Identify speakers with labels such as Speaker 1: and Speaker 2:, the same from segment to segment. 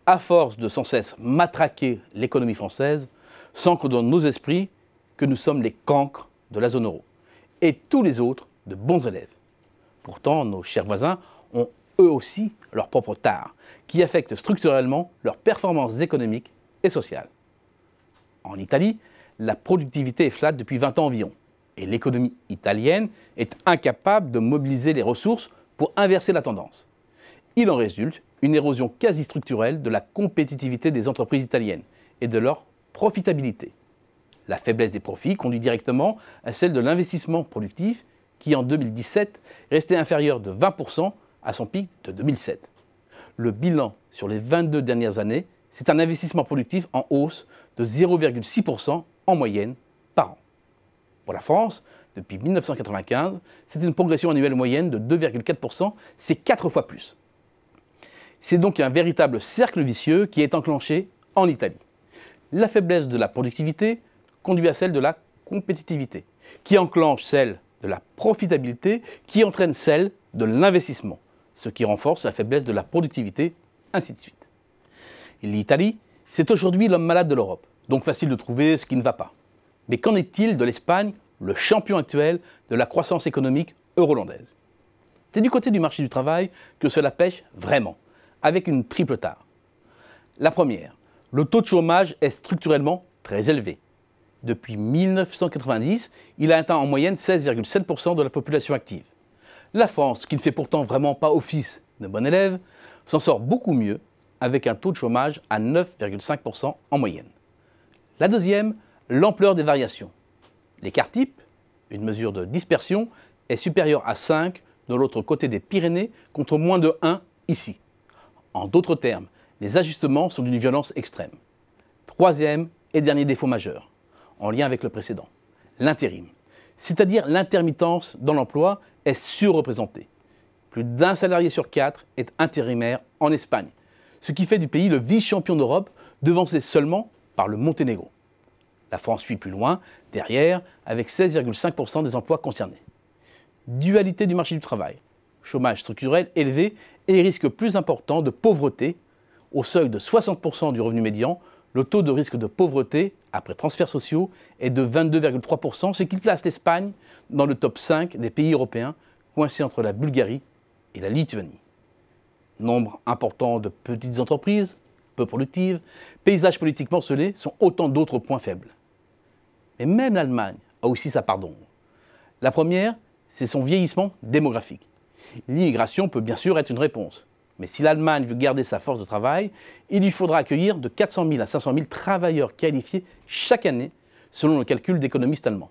Speaker 1: à force de sans cesse matraquer l'économie française, s'ancre dans nos esprits que nous sommes les cancres de la zone euro, et tous les autres de bons élèves. Pourtant, nos chers voisins ont eux aussi leur propre tare, qui affecte structurellement leurs performances économiques et sociales. En Italie, la productivité est flat depuis 20 ans environ, et l'économie italienne est incapable de mobiliser les ressources pour inverser la tendance. Il en résulte une érosion quasi structurelle de la compétitivité des entreprises italiennes et de leur profitabilité. La faiblesse des profits conduit directement à celle de l'investissement productif qui, en 2017, restait inférieur de 20% à son pic de 2007. Le bilan sur les 22 dernières années, c'est un investissement productif en hausse de 0,6% en moyenne par an. Pour la France, depuis 1995, c'est une progression annuelle moyenne de 2,4%, c'est 4 fois plus. C'est donc un véritable cercle vicieux qui est enclenché en Italie. La faiblesse de la productivité conduit à celle de la compétitivité, qui enclenche celle de la profitabilité, qui entraîne celle de l'investissement, ce qui renforce la faiblesse de la productivité, ainsi de suite. Et l'Italie, c'est aujourd'hui l'homme malade de l'Europe, donc facile de trouver ce qui ne va pas. Mais qu'en est-il de l'Espagne, le champion actuel de la croissance économique euro-hollandaise? C'est du côté du marché du travail que cela pêche vraiment, avec une triple tare. La première, le taux de chômage est structurellement très élevé. Depuis 1990, il a atteint en moyenne 16,7% de la population active. La France, qui ne fait pourtant vraiment pas office de bon élève, s'en sort beaucoup mieux avec un taux de chômage à 9,5% en moyenne. La deuxième, l'ampleur des variations. L'écart type, une mesure de dispersion, est supérieur à 5 de l'autre côté des Pyrénées contre moins de 1 ici. En d'autres termes, les ajustements sont d'une violence extrême. Troisième et dernier défaut majeur, en lien avec le précédent, l'intérim, c'est-à-dire l'intermittence dans l'emploi, est surreprésentée. Plus d'un salarié sur 4 est intérimaire en Espagne, ce qui fait du pays le vice-champion d'Europe, devancé seulement par le Monténégro. La France suit plus loin, derrière, avec 16,5% des emplois concernés. Dualité du marché du travail, chômage structurel élevé et risque plus important de pauvreté. Au seuil de 60% du revenu médian, le taux de risque de pauvreté, après transferts sociaux, est de 22,3%, ce qui place l'Espagne dans le top 5 des pays européens, coincés entre la Bulgarie et la Lituanie. Nombre important de petites entreprises, peu productives, paysage politique morcelé sont autant d'autres points faibles. Mais même l'Allemagne a aussi sa part d'ombre. La première, c'est son vieillissement démographique. L'immigration peut bien sûr être une réponse. Mais si l'Allemagne veut garder sa force de travail, il lui faudra accueillir de 400 000 à 500 000 travailleurs qualifiés chaque année, selon le calcul d'économistes allemands.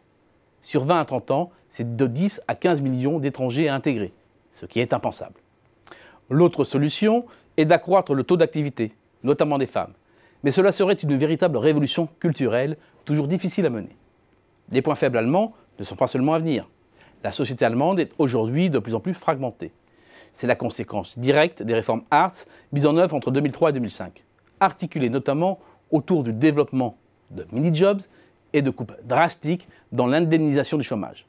Speaker 1: Sur 20 à 30 ans, c'est de 10 à 15 millions d'étrangers à intégrer, ce qui est impensable. L'autre solution est d'accroître le taux d'activité, notamment des femmes. Mais cela serait une véritable révolution culturelle, toujours difficile à mener. Les points faibles allemands ne sont pas seulement à venir. La société allemande est aujourd'hui de plus en plus fragmentée. C'est la conséquence directe des réformes Hartz mises en œuvre entre 2003 et 2005, articulées notamment autour du développement de mini-jobs et de coupes drastiques dans l'indemnisation du chômage.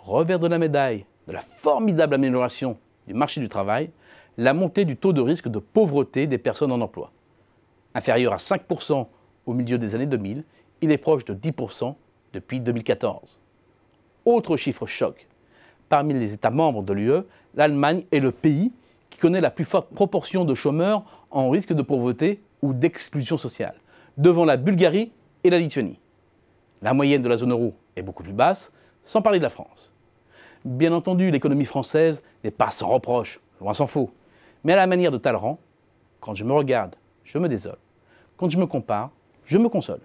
Speaker 1: Revers de la médaille de la formidable amélioration du marché du travail, la montée du taux de risque de pauvreté des personnes en emploi. Inférieur à 5% au milieu des années 2000, il est proche de 10% depuis 2014. Autre chiffre choc. Parmi les États membres de l'UE, l'Allemagne est le pays qui connaît la plus forte proportion de chômeurs en risque de pauvreté ou d'exclusion sociale, devant la Bulgarie et la Lituanie. La moyenne de la zone euro est beaucoup plus basse, sans parler de la France. Bien entendu, l'économie française n'est pas sans reproche, loin s'en faut. Mais à la manière de Talleyrand, quand je me regarde, je me désole. Quand je me compare, je me console.